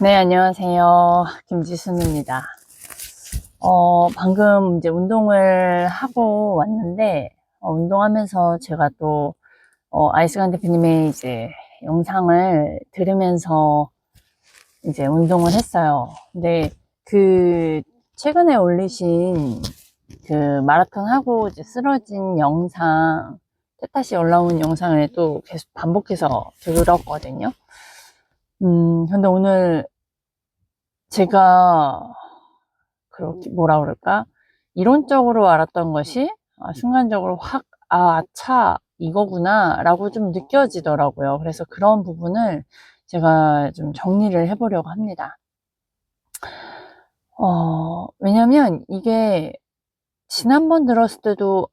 네, 안녕하세요. 김지순입니다. 방금 이제 운동을 하고 왔는데, 운동하면서 제가 또, 아이스간 대표님의 이제 영상을 들으면서 이제 운동을 했어요. 근데 그, 최근에 올리신 그 마라톤 하고 이제 쓰러진 영상, 때다시 올라온 영상을 또 계속 반복해서 들었거든요. 근데 오늘 제가 그렇게 뭐라 그럴까? 이론적으로 알았던 것이 순간적으로 확, 아차, 이거구나 라고 좀 느껴지더라고요. 그래서 그런 부분을 제가 좀 정리를 해보려고 합니다. 왜냐면 이게 지난번 들었을 때도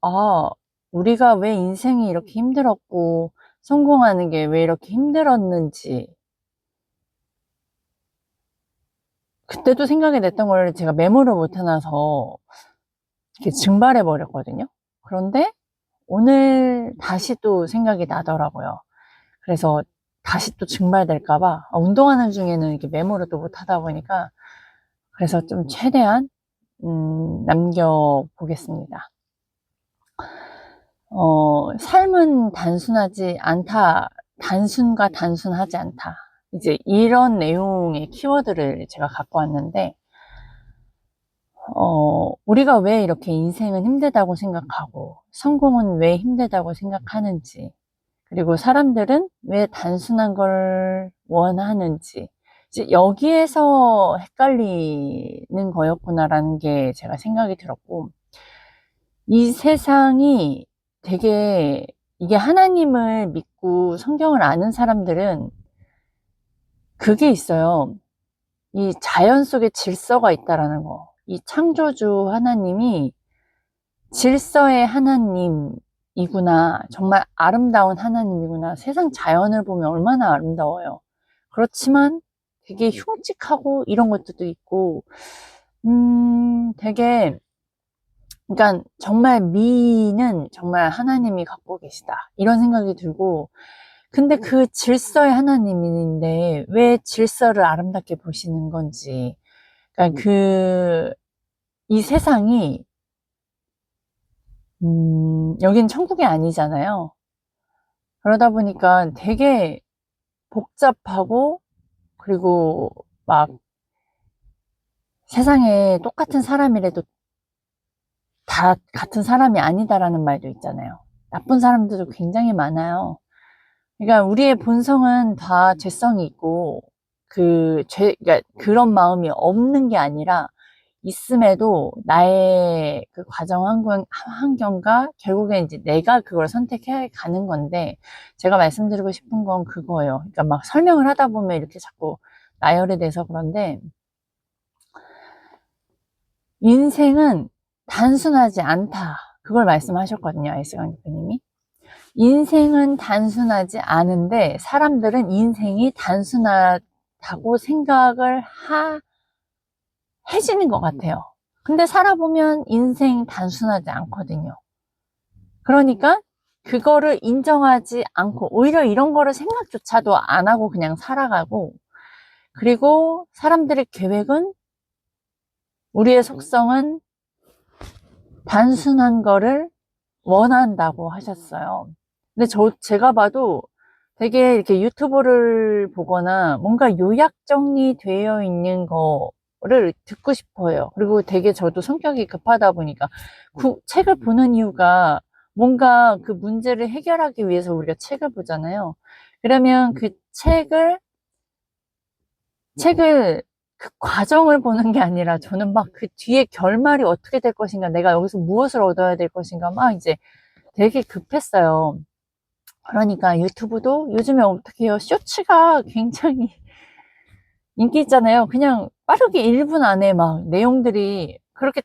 우리가 왜 인생이 이렇게 힘들었고 성공하는 게 왜 이렇게 힘들었는지 그때도 생각이 났던 걸 제가 메모를 못 해놔서 이렇게 증발해 버렸거든요. 그런데 오늘 다시 또 생각이 나더라고요. 그래서 다시 또 증발될까봐 운동하는 중에는 이렇게 메모를 또 못 하다 보니까 그래서 좀 최대한 남겨보겠습니다. 삶은 단순하지 않다. 단순과 단순하지 않다. 이제 이런 내용의 키워드를 제가 갖고 왔는데 우리가 왜 이렇게 인생은 힘들다고 생각하고 성공은 왜 힘들다고 생각하는지 그리고 사람들은 왜 단순한 걸 원하는지 이제 여기에서 헷갈리는 거였구나라는 게 제가 생각이 들었고 이 세상이 되게 이게 하나님을 믿고 성경을 아는 사람들은 그게 있어요. 이 자연 속에 질서가 있다라는 거. 이 창조주 하나님이 질서의 하나님이구나. 정말 아름다운 하나님이구나. 세상 자연을 보면 얼마나 아름다워요. 그렇지만 되게 흉측하고 이런 것들도 있고, 되게, 그러니까 정말 미는 정말 하나님이 갖고 계시다. 이런 생각이 들고, 근데 그 질서의 하나님인데 왜 질서를 아름답게 보시는 건지. 그러니까 이 세상이 여긴 천국이 아니잖아요. 그러다 보니까 되게 복잡하고, 그리고 막 세상에 똑같은 사람이라도 다 같은 사람이 아니다라는 말도 있잖아요. 나쁜 사람들도 굉장히 많아요. 그러니까 우리의 본성은 다 죄성이 있고, 그러니까 그런 마음이 없는 게 아니라, 있음에도 나의 그 환경과 결국엔 이제 내가 그걸 선택해 가는 건데, 제가 말씀드리고 싶은 건 그거예요. 그러니까 막 설명을 하다 보면 이렇게 자꾸 나열이 돼서 그런데, 인생은 단순하지 않다. 그걸 말씀하셨거든요. 아이스강 대표님이. 인생은 단순하지 않은데, 사람들은 인생이 단순하다고 생각을 해지는 것 같아요. 근데 살아보면 인생 단순하지 않거든요. 그러니까 그거를 인정하지 않고 오히려 이런 거를 생각조차도 안 하고 그냥 살아가고, 그리고 사람들의 계획은, 우리의 속성은 단순한 거를 원한다고 하셨어요. 근데 제가 봐도 되게 이렇게 유튜브를 보거나 뭔가 요약 정리되어 있는 거를 듣고 싶어요. 그리고 되게 저도 성격이 급하다 보니까 책을 보는 이유가 뭔가 그 문제를 해결하기 위해서 우리가 책을 보잖아요. 그러면 그 책을 그 과정을 보는 게 아니라 저는 막 그 뒤에 결말이 어떻게 될 것인가, 내가 여기서 무엇을 얻어야 될 것인가, 막 이제 되게 급했어요. 그러니까 유튜브도 요즘에 어떻게 해요? 쇼츠가 굉장히 인기 있잖아요. 그냥 빠르게 1분 안에 막 내용들이 그렇게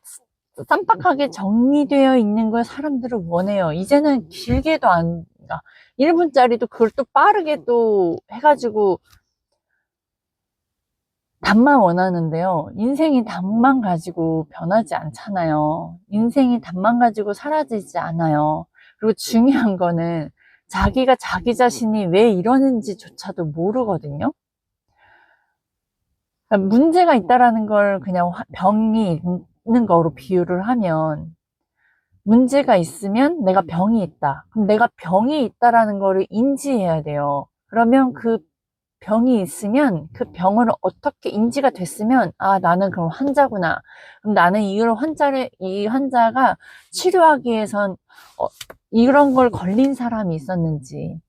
쌈박하게 정리되어 있는 걸 사람들은 원해요. 이제는 길게도 그러니까 1분짜리도 그걸 또 빠르게 또 해가지고 답만 원하는데요. 인생이 답만 가지고 변하지 않잖아요. 인생이 답만 가지고 사라지지 않아요. 그리고 중요한 거는 자기가 자기 자신이 왜 이러는지조차도 모르거든요. 문제가 있다라는 걸 그냥 병이 있는 거로 비유를 하면, 문제가 있으면 내가 병이 있다. 그럼 내가 병이 있다라는 거를 인지해야 돼요. 그러면 그 병이 있으면 그 병을 어떻게 인지가 됐으면, 아, 나는 그럼 환자구나. 그럼 나는 이 환자가 치료하기 위해선 이런 걸 걸린 사람이 있었는지,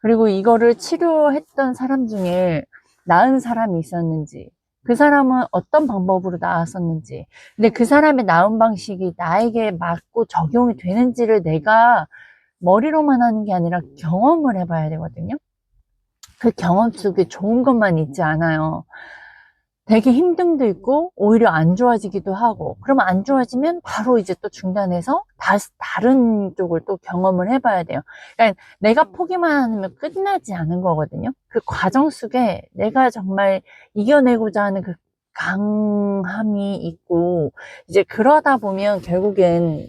그리고 이거를 치료했던 사람 중에 나은 사람이 있었는지, 그 사람은 어떤 방법으로 나았었는지, 근데 그 사람의 나은 방식이 나에게 맞고 적용이 되는지를 내가 머리로만 하는 게 아니라 경험을 해봐야 되거든요. 그 경험 속에 좋은 것만 있지 않아요. 되게 힘듦도 있고 오히려 안 좋아지기도 하고, 그러면 안 좋아지면 바로 이제 또 중단해서 다시 다른 쪽을 또 경험을 해봐야 돼요. 그러니까 내가 포기만 하면 끝나지 않은 거거든요. 그 과정 속에 내가 정말 이겨내고자 하는 그 강함이 있고, 이제 그러다 보면 결국엔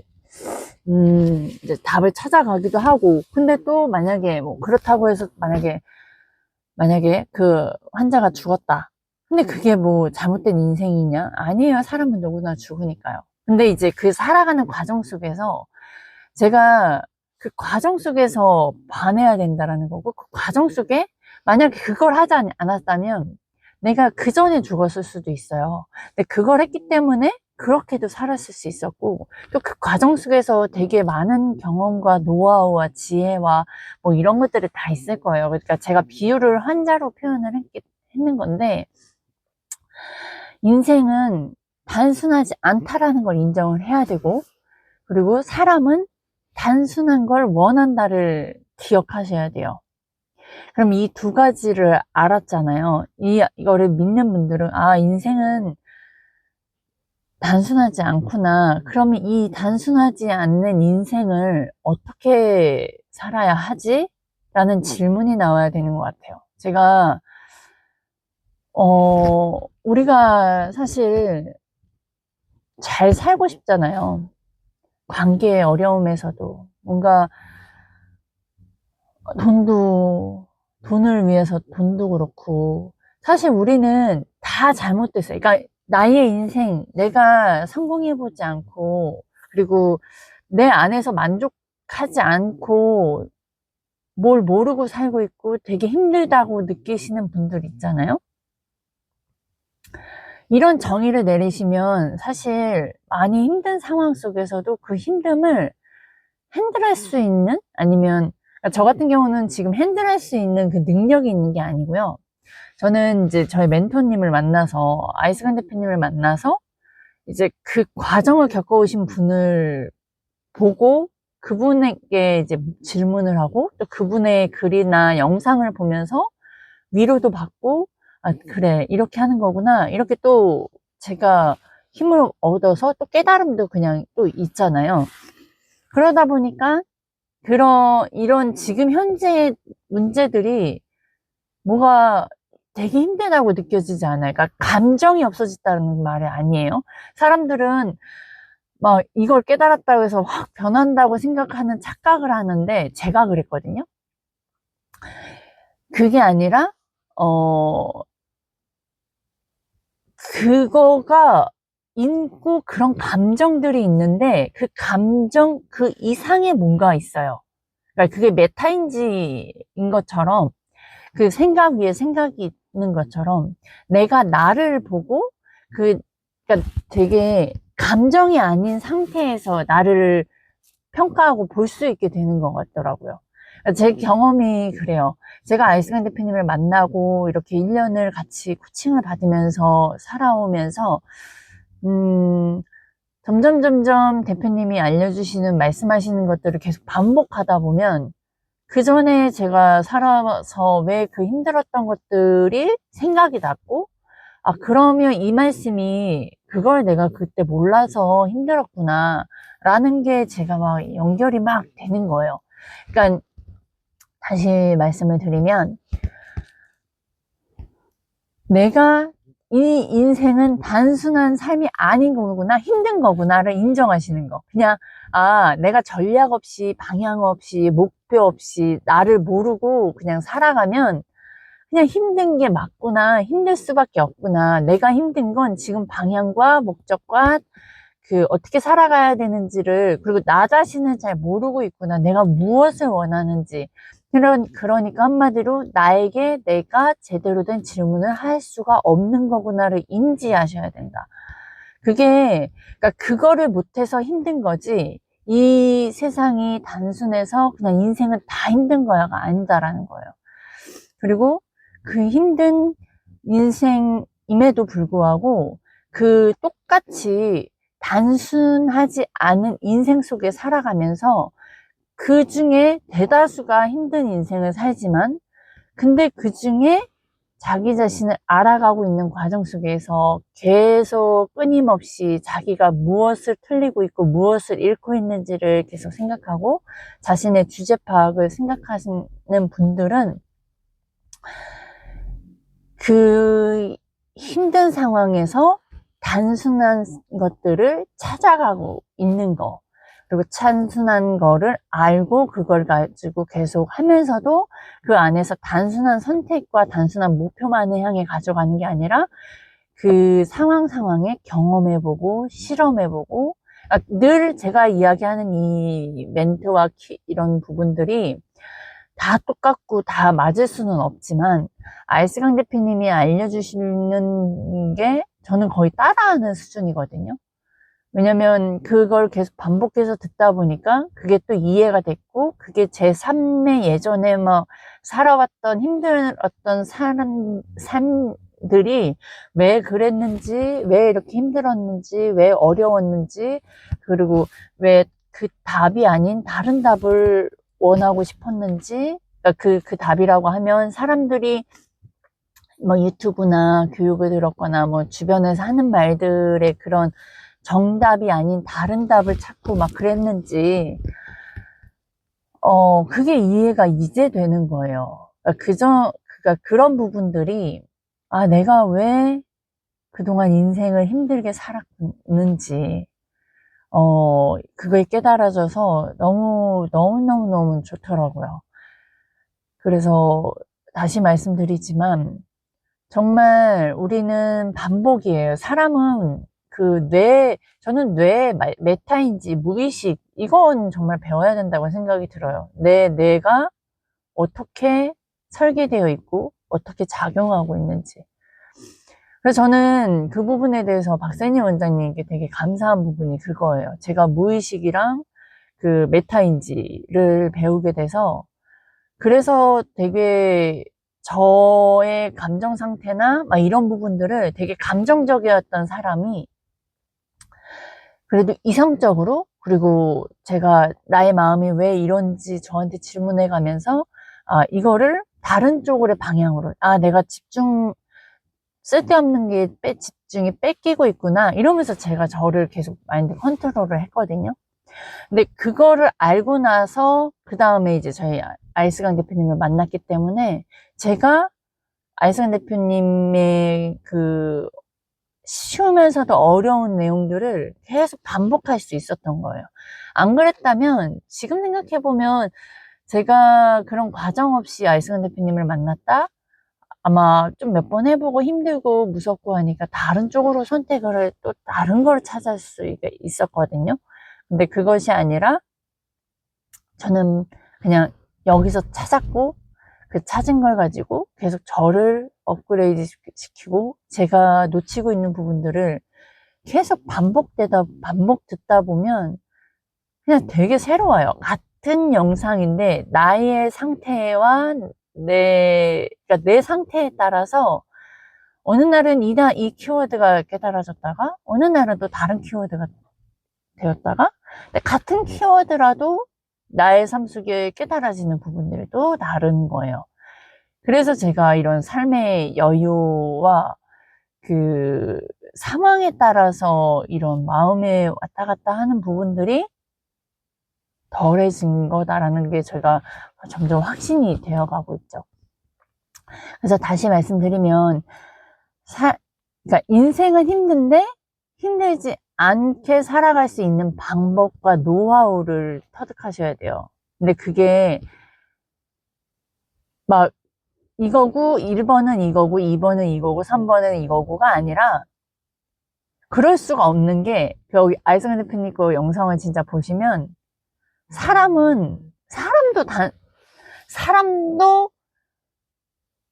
이제 답을 찾아가기도 하고. 근데 또 만약에 뭐 그렇다고 해서 만약에 그 환자가 죽었다. 근데 그게 뭐 잘못된 인생이냐? 아니에요. 사람은 누구나 죽으니까요. 근데 이제 그 살아가는 과정 속에서 제가 그 과정 속에서 반해야 된다라는 거고, 그 과정 속에 만약에 그걸 하지 않았다면 내가 그 전에 죽었을 수도 있어요. 근데 그걸 했기 때문에 그렇게도 살았을 수 있었고, 또 그 과정 속에서 되게 많은 경험과 노하우와 지혜와 뭐 이런 것들이 다 있을 거예요. 그러니까 제가 비유를 환자로 표현을 했는 건데, 인생은 단순하지 않다라는 걸 인정을 해야 되고, 그리고 사람은 단순한 걸 원한다를 기억하셔야 돼요. 그럼 이 두 가지를 알았잖아요. 이거를 믿는 분들은, 아, 인생은 단순하지 않구나. 그러면 이 단순하지 않는 인생을 어떻게 살아야 하지? 라는 질문이 나와야 되는 것 같아요. 제가, 우리가 사실 잘 살고 싶잖아요. 관계의 어려움에서도. 뭔가 돈을 위해서 돈도 그렇고, 사실 우리는 다 잘못됐어요. 그러니까 나의 인생, 내가 성공해보지 않고, 그리고 내 안에서 만족하지 않고 뭘 모르고 살고 있고 되게 힘들다고 느끼시는 분들 있잖아요. 이런 정의를 내리시면 사실 많이 힘든 상황 속에서도 그 힘듦을 핸들할 수 있는, 아니면 그러니까 저 같은 경우는 지금 핸들할 수 있는 그 능력이 있는 게 아니고요. 저는 이제 저희 멘토님을 만나서, 아이스간 대표님을 만나서 이제 그 과정을 겪어오신 분을 보고 그분에게 이제 질문을 하고, 또 그분의 글이나 영상을 보면서 위로도 받고, 아, 그래, 이렇게 하는 거구나. 이렇게 또 제가 힘을 얻어서 또 깨달음도 그냥 또 있잖아요. 그러다 보니까 이런 지금 현재의 문제들이 뭐가 되게 힘들다고 느껴지지 않아요. 그러니까 감정이 없어졌다는 말이 아니에요. 사람들은 막 이걸 깨달았다고 해서 확 변한다고 생각하는 착각을 하는데, 제가 그랬거든요. 그게 아니라, 어, 그거가 있고 그런 감정들이 있는데, 그 감정 그 이상의 뭔가 있어요. 그러니까 그게 메타인지인 것처럼, 그 생각 위에 생각이 있는 것처럼 내가 나를 보고, 그, 그러니까 되게 감정이 아닌 상태에서 나를 평가하고 볼 수 있게 되는 것 같더라고요. 제 경험이 그래요. 제가 아이스간 대표님을 만나고 이렇게 1년을 같이 코칭을 받으면서 살아오면서, 점점 대표님이 알려주시는, 말씀하시는 것들을 계속 반복하다 보면, 그 전에 제가 살아서 왜 그 힘들었던 것들이 생각이 났고, 아, 그러면 이 말씀이 그걸 내가 그때 몰라서 힘들었구나 라는 게 제가 막 연결이 막 되는 거예요. 그러니까 다시 말씀을 드리면, 내가 이 인생은 단순한 삶이 아닌 거구나, 힘든 거구나를 인정하시는 거. 그냥, 아, 내가 전략 없이, 방향 없이, 목표 없이, 나를 모르고 그냥 살아가면 그냥 힘든 게 맞구나, 힘들 수밖에 없구나, 내가 힘든 건 지금 방향과 목적과 그 어떻게 살아가야 되는지를, 그리고 나 자신을 잘 모르고 있구나, 내가 무엇을 원하는지. 그러니까 한마디로 나에게 내가 제대로 된 질문을 할 수가 없는 거구나를 인지하셔야 된다. 그러니까 그거를 못해서 힘든 거지, 이 세상이 단순해서 그냥 인생은 다 힘든 거야가 아니다라는 거예요. 그리고 그 힘든 인생임에도 불구하고 그 똑같이 단순하지 않은 인생 속에 살아가면서 그 중에 대다수가 힘든 인생을 살지만, 근데 그 중에 자기 자신을 알아가고 있는 과정 속에서 계속 끊임없이 자기가 무엇을 틀리고 있고 무엇을 잃고 있는지를 계속 생각하고 자신의 주제 파악을 생각하시는 분들은 그 힘든 상황에서 단순한 것들을 찾아가고 있는 거, 그리고 단순한 거를 알고 그걸 가지고 계속 하면서도 그 안에서 단순한 선택과 단순한 목표만을 향해 가져가는 게 아니라 그 상황에 경험해보고 실험해보고, 늘 제가 이야기하는 이 멘트와 이런 부분들이 다 똑같고 다 맞을 수는 없지만, 아이스강 대표님이 알려주시는 게 저는 거의 따라하는 수준이거든요. 왜냐면 그걸 계속 반복해서 듣다 보니까 그게 또 이해가 됐고, 그게 제 삶의 예전에 막 살아왔던 힘들었던 삶들이 왜 그랬는지, 왜 이렇게 힘들었는지, 왜 어려웠는지, 그리고 왜 그 답이 아닌 다른 답을 원하고 싶었는지, 그러니까 그 답이라고 하면 사람들이 뭐 유튜브나 교육을 들었거나 뭐 주변에서 하는 말들의 그런 정답이 아닌 다른 답을 찾고 막 그랬는지, 그게 이해가 이제 되는 거예요. 그러니까 그런 부분들이, 아, 내가 왜 그동안 인생을 힘들게 살았는지, 그걸 깨달아져서 너무너무 좋더라고요. 그래서 다시 말씀드리지만, 정말 우리는 반복이에요. 사람은 저는 뇌의 메타인지 무의식, 이건 정말 배워야 된다고 생각이 들어요. 뇌가 어떻게 설계되어 있고, 어떻게 작용하고 있는지. 그래서 저는 그 부분에 대해서 박세니 원장님께 되게 감사한 부분이 그거예요. 제가 무의식이랑 그 메타인지를 배우게 돼서, 그래서 되게 저의 감정 상태나 막 이런 부분들을, 되게 감정적이었던 사람이 그래도 이성적으로, 그리고 제가 나의 마음이 왜 이런지 저한테 질문해 가면서, 이거를 다른 쪽으로 방향으로, 내가 쓸데없는 게 집중이 뺏기고 있구나, 이러면서 제가 저를 계속 마인드 컨트롤을 했거든요. 근데 그거를 알고 나서 그 다음에 이제 저희 아이스강 대표님을 만났기 때문에, 제가 아이스강 대표님의 그 쉬우면서도 어려운 내용들을 계속 반복할 수 있었던 거예요. 안 그랬다면 지금 생각해보면, 제가 그런 과정 없이 아이스강 대표님을 만났다? 아마 좀 몇 번 해보고 힘들고 무섭고 하니까 다른 쪽으로 선택을, 또 다른 걸 찾을 수 있었거든요. 근데 그것이 아니라 저는 그냥 여기서 찾았고, 그 찾은 걸 가지고 계속 저를 업그레이드 시키고, 제가 놓치고 있는 부분들을 계속 반복 듣다 보면 그냥 되게 새로워요. 같은 영상인데 나의 상태와 그러니까 내 상태에 따라서 어느 날은 이 키워드가 깨달아졌다가, 어느 날은 또 다른 키워드가 되었다가, 근데 같은 키워드라도 나의 삶 속에 깨달아지는 부분들이 또 다른 거예요. 그래서 제가 이런 삶의 여유와 그 상황에 따라서 이런 마음에 왔다 갔다 하는 부분들이 덜해진 거다라는 게 제가 점점 확신이 되어 가고 있죠. 그래서 다시 말씀드리면, 그러니까 인생은 힘든데 힘들지 않게 살아갈 수 있는 방법과 노하우를 터득하셔야 돼요. 근데 그게 막 이거고 1번은 이거고 2번은 이거고 3번은 이거고가 아니라 그럴 수가 없는 게 여기 아이승환 대표님 거 영상을 진짜 보시면 사람도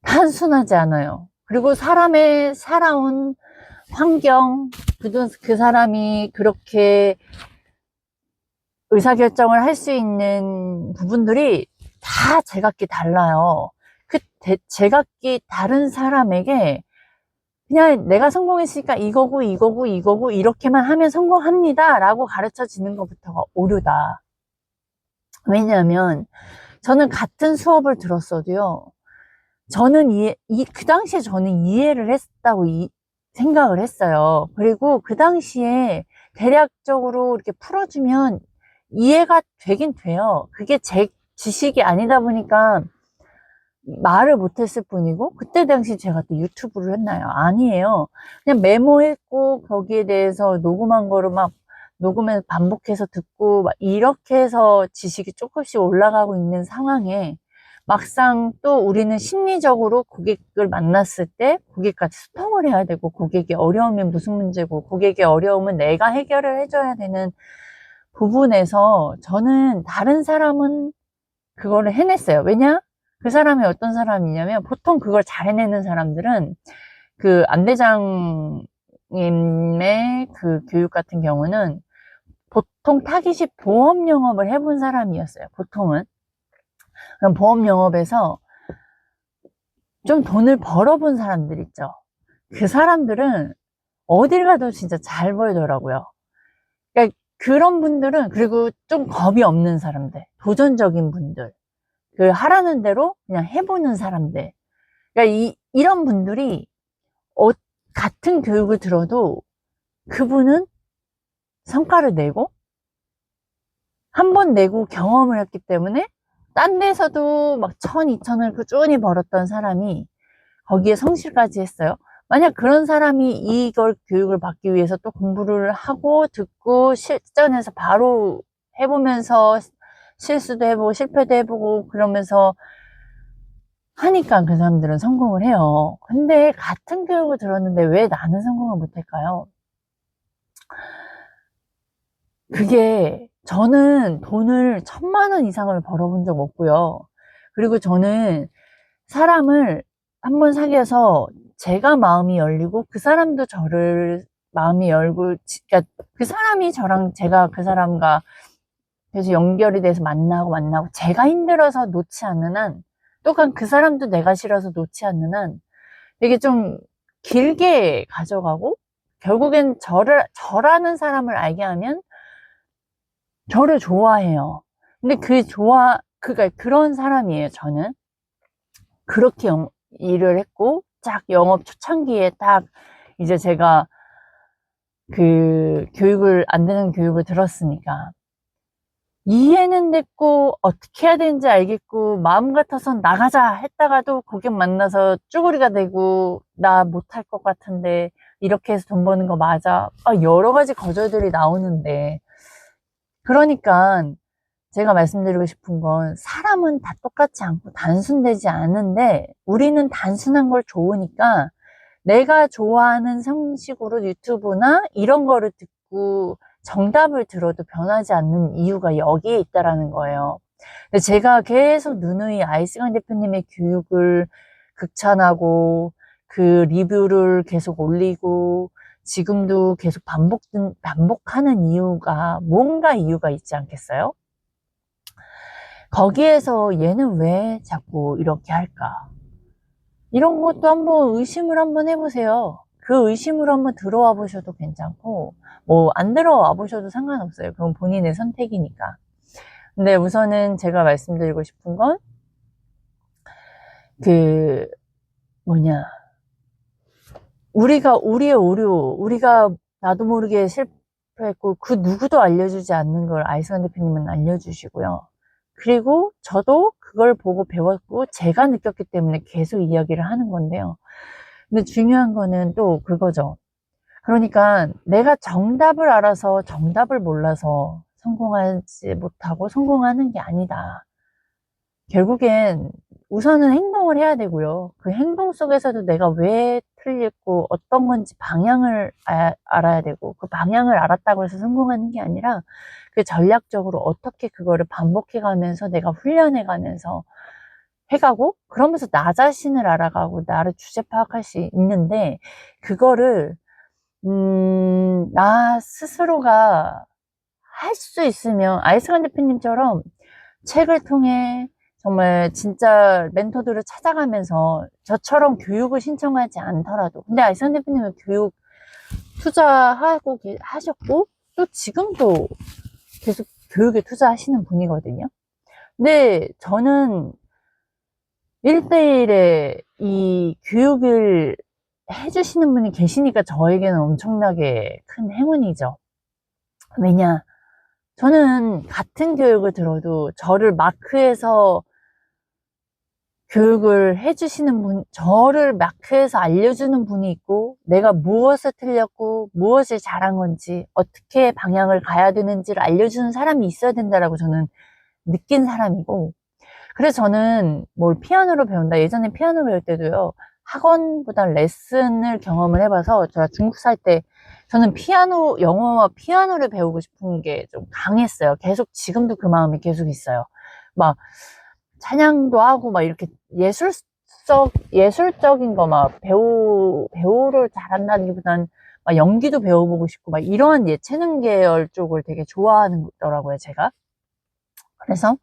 단순하지 않아요. 그리고 사람의 살아온 환경, 그 사람이 그렇게 의사결정을 할 수 있는 부분들이 다 제각기 달라요. 그 제각기 다른 사람에게 그냥 내가 성공했으니까 이거고 이렇게만 하면 성공합니다 라고 가르쳐 지는 것부터가 오류다. 왜냐하면 저는 같은 수업을 들었어도요, 저는 그 당시에 저는 이해를 했다고 생각을 했어요. 그리고 그 당시에 대략적으로 이렇게 풀어주면 이해가 되긴 돼요. 그게 제 지식이 아니다 보니까 말을 못했을 뿐이고, 그때 당시 제가 또 유튜브를 했나요? 아니에요. 그냥 메모했고 거기에 대해서 녹음한 거를 막 녹음해서 반복해서 듣고 막 이렇게 해서 지식이 조금씩 올라가고 있는 상황에 막상 또 우리는 심리적으로 고객을 만났을 때 고객까지 소통을 해야 되고, 고객의 어려움이 무슨 문제고 고객의 어려움은 내가 해결을 해줘야 되는 부분에서 저는 다른 사람은 그거를 해냈어요. 왜냐? 그 사람이 어떤 사람이냐면, 보통 그걸 잘 해내는 사람들은 그 안대장님의 그 교육 같은 경우는 보통 타깃이 보험 영업을 해본 사람이었어요. 보통은. 그럼 보험 영업에서 좀 돈을 벌어본 사람들 있죠. 그 사람들은 어딜 가도 진짜 잘 벌더라고요. 그러니까 그런 분들은, 그리고 좀 겁이 없는 사람들, 도전적인 분들, 그 하라는 대로 그냥 해보는 사람들. 그러니까 이런 분들이 같은 교육을 들어도 그분은 성과를 내고 한 번 내고 경험을 했기 때문에 딴 데서도 막 1,000, 2,000을 꾸준히 벌었던 사람이 거기에 성실까지 했어요. 만약 그런 사람이 이걸 교육을 받기 위해서 또 공부를 하고 듣고 실전에서 바로 해보면서 실수도 해보고 실패도 해보고 그러면서 하니까 그 사람들은 성공을 해요. 근데 같은 교육을 들었는데 왜 나는 성공을 못할까요? 그게, 저는 돈을 1,000만 원 이상을 벌어본 적 없고요. 그리고 저는 사람을 한번 사귀어서 제가 마음이 열리고 그 사람도 저를 마음이 열고, 그러니까 그 사람이 저랑 제가 그 사람과 계속 연결이 돼서 만나고 제가 힘들어서 놓지 않는 한, 또한 그 사람도 내가 싫어서 놓지 않는 한 되게 좀 길게 가져가고, 결국엔 저라는 사람을 알게 하면 저를 좋아해요. 근데 그러니까 그런 사람이에요, 저는. 그렇게 일을 했고, 딱 영업 초창기에 딱 이제 제가 그 안 되는 교육을 들었으니까 이해는 됐고 어떻게 해야 되는지 알겠고 마음 같아선 나가자 했다가도 고객 만나서 쭈구리가 되고, 나 못할 것 같은데 이렇게 해서 돈 버는 거 맞아? 여러 가지 거절들이 나오는데, 그러니까 제가 말씀드리고 싶은 건, 사람은 다 똑같지 않고 단순되지 않은데 우리는 단순한 걸 좋으니까 내가 좋아하는 형식으로 유튜브나 이런 거를 듣고 정답을 들어도 변하지 않는 이유가 여기에 있다라는 거예요. 근데 제가 계속 누누이 아이승환 대표님의 교육을 극찬하고 그 리뷰를 계속 올리고 지금도 계속 반복하는 이유가 뭔가 이유가 있지 않겠어요? 거기에서 얘는 왜 자꾸 이렇게 할까? 이런 것도 한번 의심을 한번 해보세요. 그 의심으로 한번 들어와 보셔도 괜찮고, 뭐 안 들어와 보셔도 상관없어요. 그건 본인의 선택이니까. 근데 우선은 제가 말씀드리고 싶은 건, 그 뭐냐, 우리의 오류, 우리가 나도 모르게 실패했고 그 누구도 알려주지 않는 걸 아이승환 대표님은 알려주시고요. 그리고 저도 그걸 보고 배웠고 제가 느꼈기 때문에 계속 이야기를 하는 건데요. 근데 중요한 거는 또 그거죠. 그러니까 내가 정답을 알아서 정답을 몰라서 성공하지 못하고 성공하는 게 아니다. 결국엔 우선은 행동을 해야 되고요. 그 행동 속에서도 내가 왜 틀렸고 어떤 건지 방향을 알아야 되고, 그 방향을 알았다고 해서 성공하는 게 아니라 그 전략적으로 어떻게 그거를 반복해 가면서 내가 훈련해 가면서 해가고, 그러면서 나 자신을 알아가고 나를 주제 파악할 수 있는데, 그거를 나 스스로가 할 수 있으면 아이스간 대표님처럼 책을 통해 정말 진짜 멘토들을 찾아가면서 저처럼 교육을 신청하지 않더라도, 근데 아이스간 대표님은 교육 투자하고 하셨고 또 지금도 계속 교육에 투자하시는 분이거든요. 근데 저는 1대1에 이 교육을 해주시는 분이 계시니까 저에게는 엄청나게 큰 행운이죠. 왜냐, 저는 같은 교육을 들어도 저를 마크해서 교육을 해주시는 분, 저를 마크해서 알려주는 분이 있고, 내가 무엇을 틀렸고 무엇을 잘한 건지, 어떻게 방향을 가야 되는지를 알려주는 사람이 있어야 된다라고 저는 느낀 사람이고, 그래서 저는 뭘 피아노를 배운다, 예전에 피아노 배울 때도요, 학원보다 레슨을 경험을 해봐서, 제가 중국 살 때 저는 피아노, 영어와 피아노를 배우고 싶은 게 좀 강했어요. 계속 지금도 그 마음이 계속 있어요. 막 찬양도 하고 막 이렇게 예술적인 거 막 배우를 잘한다기보단 막 연기도 배워보고 싶고 막 이러한 예체능 계열 쪽을 되게 좋아하는 거더라고요, 제가. 그래서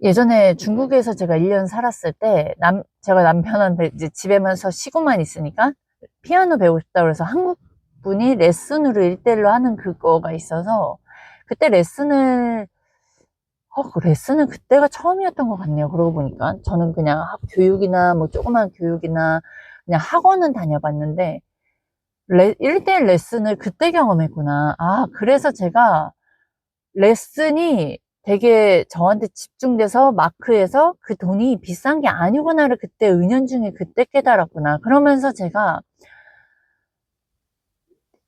예전에 중국에서 제가 1년 살았을 때, 제가 남편한테 이제 집에만서 쉬고만 있으니까 피아노 배우고 싶다 그래서 한국 분이 레슨으로 1대1로 하는 그거가 있어서, 그때 그 레슨은 그때가 처음이었던 것 같네요. 그러고 보니까. 저는 그냥 교육이나 뭐 조그만 교육이나 그냥 학원은 다녀봤는데, 1대1 레슨을 그때 경험했구나. 아, 그래서 제가 레슨이 되게 저한테 집중돼서 마크해서 그 돈이 비싼 게 아니구나를 그때 은연중에 그때 깨달았구나. 그러면서 제가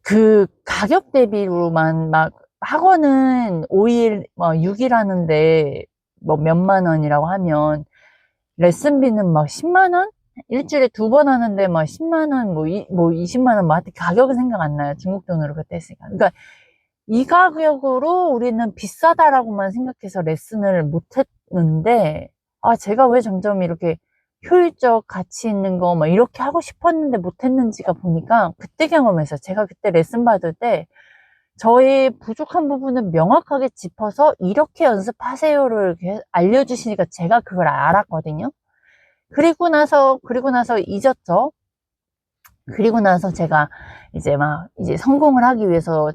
그 가격 대비로만 막 학원은 5일, 뭐 6일 하는데 뭐 몇만 원이라고 하면 레슨비는 막 10만 원? 일주일에 2번 하는데 막 10만 원, 뭐 20만 원, 뭐 하여튼 가격은 생각 안 나요. 중국 돈으로 그때 했으니까. 그러니까 이 가격으로 우리는 비싸다라고만 생각해서 레슨을 못 했는데, 아, 제가 왜 점점 이렇게 효율적 가치 있는 거 막 이렇게 하고 싶었는데 못 했는지가 보니까 그때 경험해서, 제가 그때 레슨 받을 때 저의 부족한 부분을 명확하게 짚어서 이렇게 연습하세요를 이렇게 알려주시니까 제가 그걸 알았거든요. 그리고 나서 잊었죠. 그리고 나서 제가 이제 성공을 하기 위해서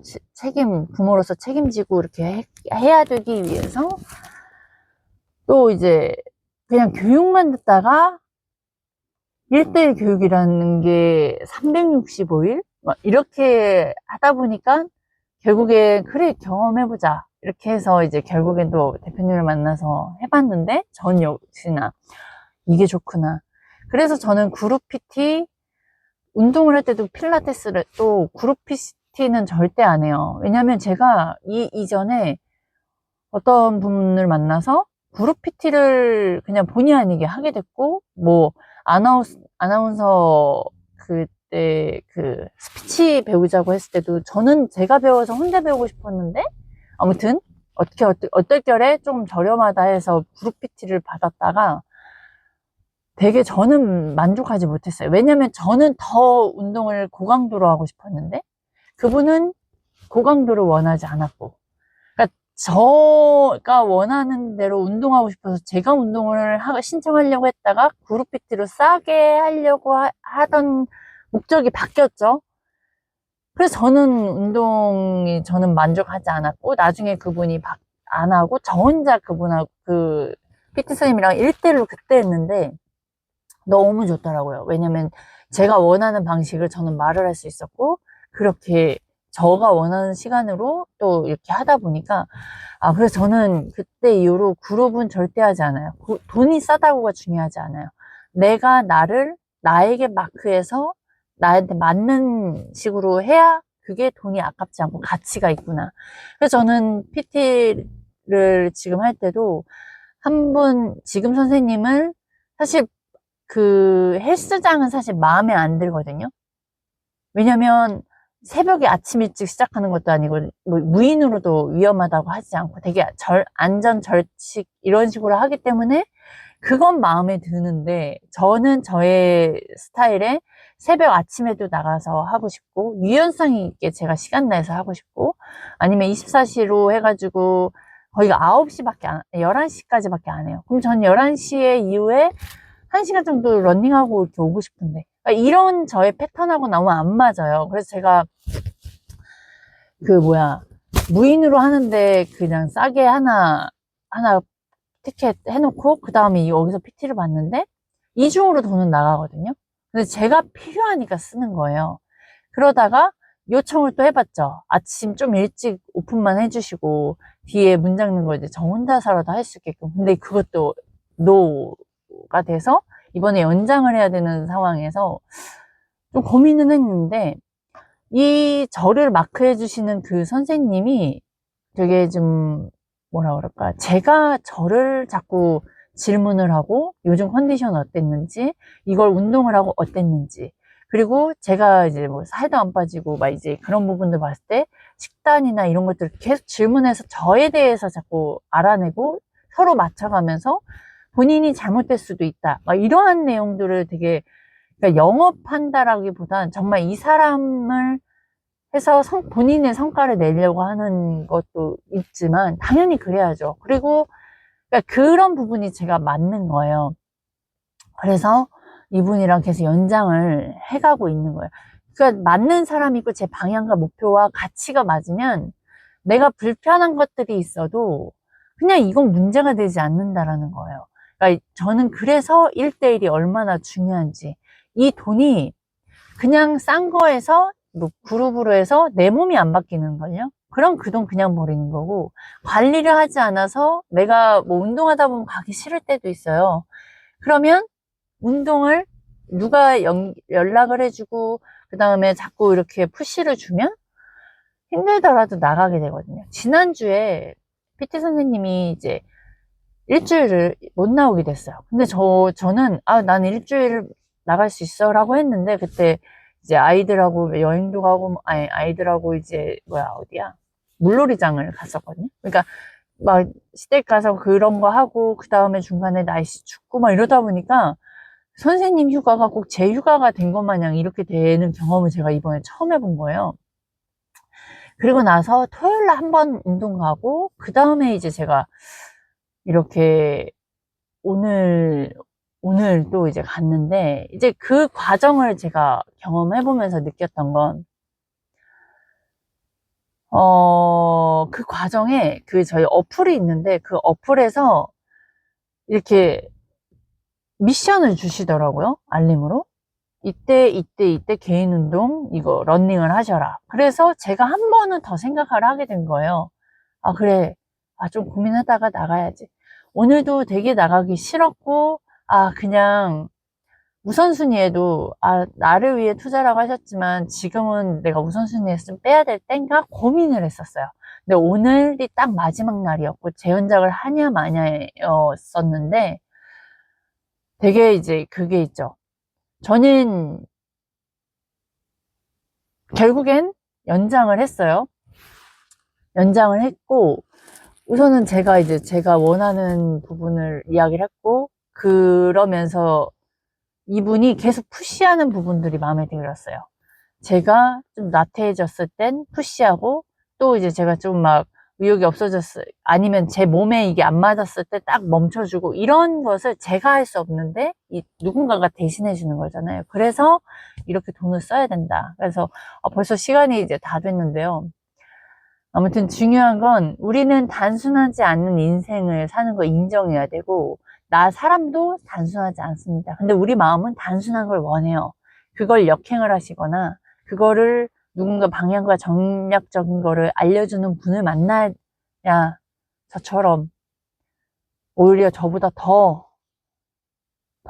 부모로서 책임지고 이렇게 해야 되기 위해서 또 이제 그냥 교육만 듣다가 1대1 교육이라는 게 365일? 막 이렇게 하다 보니까 결국에 그래, 경험해보자. 이렇게 해서 이제 결국엔 또 대표님을 만나서 해봤는데 전 역시나 이게 좋구나. 그래서 저는 그룹 PT, 운동을 할 때도 필라테스를 또 그룹 PT는 절대 안 해요. 왜냐면 제가 이전에 어떤 분을 만나서 그룹 PT를 그냥 본의 아니게 하게 됐고, 뭐 아나운서 그때 그 스피치 배우자고 했을 때도 저는 제가 배워서 혼자 배우고 싶었는데, 아무튼 어떨결에 좀 저렴하다 해서 그룹 PT를 받았다가 되게 저는 만족하지 못했어요. 왜냐면 저는 더 운동을 고강도로 하고 싶었는데 그분은 고강도를 원하지 않았고, 그러니까 저가 원하는 대로 운동하고 싶어서 제가 운동을 신청하려고 했다가 그룹 PT로 싸게 하려고 하던 목적이 바뀌었죠. 그래서 저는 만족하지 않았고, 나중에 그분이 안 하고 저 혼자 그분하고 그 PT 선생님이랑 1대1로 그때 했는데 너무 좋더라고요. 왜냐면 제가 원하는 방식을 저는 말을 할 수 있었고, 그렇게 저가 원하는 시간으로 또 이렇게 하다 보니까, 아, 그래서 저는 그때 이후로 그룹은 절대 하지 않아요. 돈이 싸다고가 중요하지 않아요. 내가 나에게 마크해서 나한테 맞는 식으로 해야 그게 돈이 아깝지 않고 가치가 있구나. 그래서 저는 PT를 지금 할 때도 지금 선생님을 사실 그 헬스장은 사실 마음에 안 들거든요. 왜냐면 새벽에 아침 일찍 시작하는 것도 아니고 뭐 무인으로도 위험하다고 하지 않고 되게 안전 절칙 이런 식으로 하기 때문에 그건 마음에 드는데, 저는 저의 스타일에 새벽 아침에도 나가서 하고 싶고 유연성 있게 제가 시간 내서 하고 싶고, 아니면 24시로 해가지고 거의가 11시까지밖에 안 해요. 그럼 전 11시에 이후에 1시간 정도 러닝하고 이렇게 오고 싶은데, 그러니까 이런 저의 패턴하고 너무 안 맞아요. 그래서 제가 그 무인으로 하는데 그냥 싸게 하나 티켓 해놓고 그 다음에 여기서 PT를 받는데 이중으로 돈은 나가거든요. 근데 제가 필요하니까 쓰는 거예요. 그러다가 요청을 또 해봤죠. 아침 좀 일찍 오픈만 해주시고 뒤에 문 잠그는 거 이제 저 혼자서라도 할 수 있게끔. 근데 그것도 노가 돼서 이번에 연장을 해야 되는 상황에서 좀 고민은 했는데, 이 저를 마크해 주시는 그 선생님이 되게 좀 뭐라 그럴까, 제가 저를 자꾸 질문을 하고 요즘 컨디션 어땠는지, 이걸 운동을 하고 어땠는지, 그리고 제가 이제 뭐 살도 안 빠지고 막 이제 그런 부분들 봤을 때 식단이나 이런 것들을 계속 질문해서 저에 대해서 자꾸 알아내고 서로 맞춰가면서 본인이 잘못될 수도 있다, 막 이러한 내용들을 되게, 그러니까 영업한다라기보단 정말 이 사람을 해서 본인의 성과를 내려고 하는 것도 있지만 당연히 그래야죠. 그리고 그러니까 그런 부분이 제가 맞는 거예요. 그래서 이분이랑 계속 연장을 해가고 있는 거예요. 그러니까 맞는 사람이 있고 제 방향과 목표와 가치가 맞으면 내가 불편한 것들이 있어도 그냥 이건 문제가 되지 않는다라는 거예요. 그러니까 저는 그래서 1대1이 얼마나 중요한지, 이 돈이 그냥 싼 거에서 뭐 그룹으로 해서 내 몸이 안 바뀌는 걸요. 그럼 그 돈 그냥 버리는 거고, 관리를 하지 않아서 내가 뭐 운동하다 보면 가기 싫을 때도 있어요. 그러면 운동을 누가 연락을 해주고 그 다음에 자꾸 이렇게 푸시를 주면 힘들더라도 나가게 되거든요. 지난주에 PT 선생님이 이제 일주일을 못 나오게 됐어요. 근데 저는 나는 일주일 나갈 수 있어 라고 했는데, 그때 이제 아이들하고 여행도 가고, 아니, 아이들하고 이제 어디야, 물놀이장을 갔었거든요. 그러니까 막 시댁 가서 그런 거 하고 그 다음에 중간에 날씨 춥고 막 이러다 보니까 선생님 휴가가 꼭 제 휴가가 된 것 마냥 이렇게 되는 경험을 제가 이번에 처음 해본 거예요. 그리고 나서 토요일 날 한 번 운동 가고 그 다음에 이제 제가 이렇게 오늘 또 이제 갔는데, 이제 그 과정을 제가 경험해보면서 느꼈던 건, 그 과정에 저희 어플이 있는데 그 어플에서 이렇게 미션을 주시더라고요. 알림으로. 이때 개인 운동, 이거 러닝을 하셔라. 그래서 제가 한 번은 더 생각을 하게 된 거예요. 그래. 좀 고민하다가 나가야지. 오늘도 되게 나가기 싫었고, 그냥 우선순위에도, 나를 위해 투자라고 하셨지만 지금은 내가 우선순위에서 좀 빼야 될 땐가 고민을 했었어요. 근데 오늘이 딱 마지막 날이었고 재연작을 하냐 마냐였었는데, 되게 이제 그게 있죠. 저는 결국엔 연장을 했어요. 연장을 했고, 우선은 제가 원하는 부분을 이야기를 했고, 그러면서 이분이 계속 푸시하는 부분들이 마음에 들었어요. 제가 좀 나태해졌을 땐 푸시하고, 또 이제 제가 좀 막 의욕이 없어졌을, 아니면 제 몸에 이게 안 맞았을 때 딱 멈춰주고, 이런 것을 제가 할 수 없는데 누군가가 대신해 주는 거잖아요. 그래서 이렇게 돈을 써야 된다. 그래서 벌써 시간이 이제 다 됐는데요. 아무튼 중요한 건 우리는 단순하지 않은 인생을 사는 거 인정해야 되고, 사람도 단순하지 않습니다. 근데 우리 마음은 단순한 걸 원해요. 그걸 역행을 하시거나 그거를 누군가 방향과 전략적인 거를 알려주는 분을 만나야 저처럼 오히려 저보다 더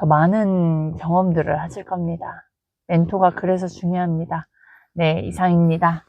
많은 경험들을 하실 겁니다. 멘토가 그래서 중요합니다. 네, 이상입니다.